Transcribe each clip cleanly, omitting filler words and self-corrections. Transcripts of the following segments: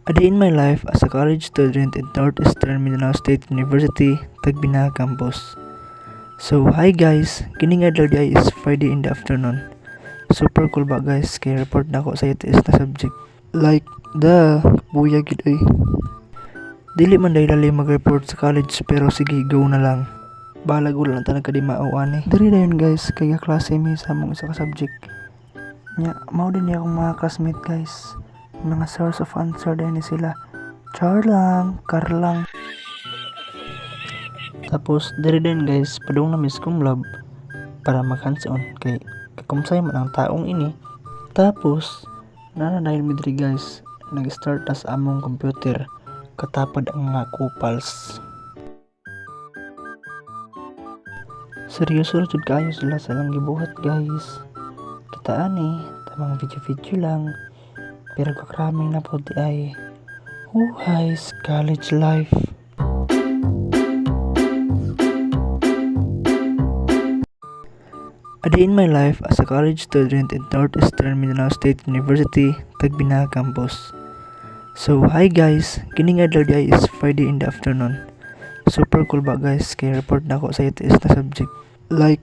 A day in my life as a college student at Northeastern Mindanao State University, Tagbina Campus. So, hi guys, kining adlaw di is Friday in the afternoon. Super cool ba guys, kay report na ako sa its na subject. Like, buya gid oy. Dili man dahil lali mag-report sa college pero sige, go na lang. Bahala ko lang tanag kadimao ani. Dari dayon guys, kaya klase mi sa among isa ka subject. Nya, mao din akong mga classmate guys. Mga source of answer din ni sila. Char lang, kar lang. Tapos, dari din guys, padung na miss kong love para mag-hands-on kay kakumsay man ang taong ini. Tapos, nana dahil midri guys, nag-start as among computer, katapad ang mga kupals. Seryoso na jud kayo sila sa lang gibuhat guys. Kita ani, tamang video-video lang, pero kakraming na po di ay. Huhay, college life. A day in my life as a college student at Northeastern Mindanao State University, Tagbina Campus. So, hi guys, kining adlaw di is Friday in the afternoon. Super cool ba guys, kay report na ako sa its na subject. Like,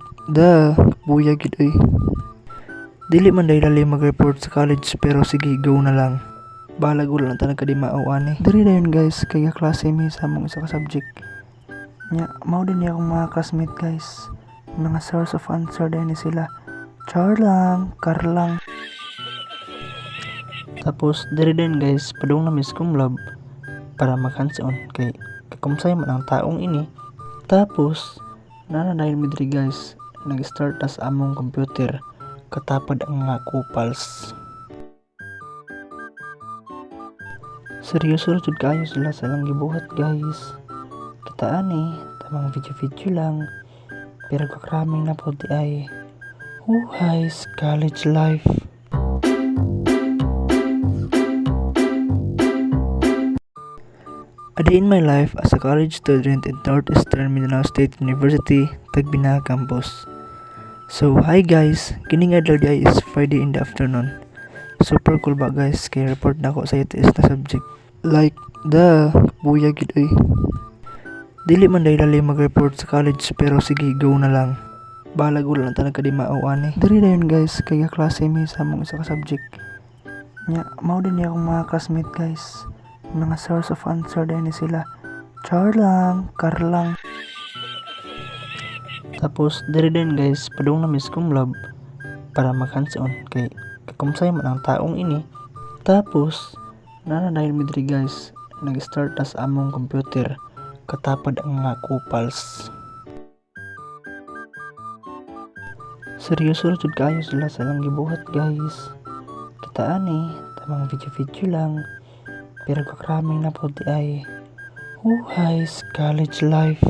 buya gid oy. Dili man dahil lali mag-report sa college pero sige, go na lang. Bahala ko lang tanag kadimao ani. Dari dayon guys, kaya klase mi sa among isa ka subject. Nya, mao din akong mga classmate guys. Mga source of answer din ni sila. Char lang, kar lang. Tapos, dari din guys, padung na miss kong love para mag-hands-on kay kakumsay man ang taong ini. Tapos, nana dahil midri guys, nag-start as among computer, katapad ang mga kupals. Seryoso na jud kayo sila sa lang gibuhat guys. Kita ani, tamang video-video lang, pero kakraming na po di ay. Huhay, college life. A day in my life as a college student at Northeastern Mindanao State University, Tagbina Campus. So, hi guys, kining adlaw di is Friday in the afternoon. Super cool ba guys, kay report na ako sa its na subject. Like, buya gid oy. Dili man dahil lali mag-report sa college pero sige, go na lang. Bahala ko lang tanag kadimao ani. Dari dayon guys, kaya klase mi sa among isa ka subject. Nya, mao din akong mga classmate guys. Mga source of answer din ni sila. Char lang, kar lang. Tapos, dari din guys, padung na miss kong love para mag-hands-on kay kakumsay man ang taong ini. Tapos, nana dahil midri guys, nag-start as among computer, katapad ang mga kupals. Seryoso na jud kayo sila sa lang gibuhat guys. Kita ani, tamang video-video lang, pero kakraming na po di ay. Huhay, college life.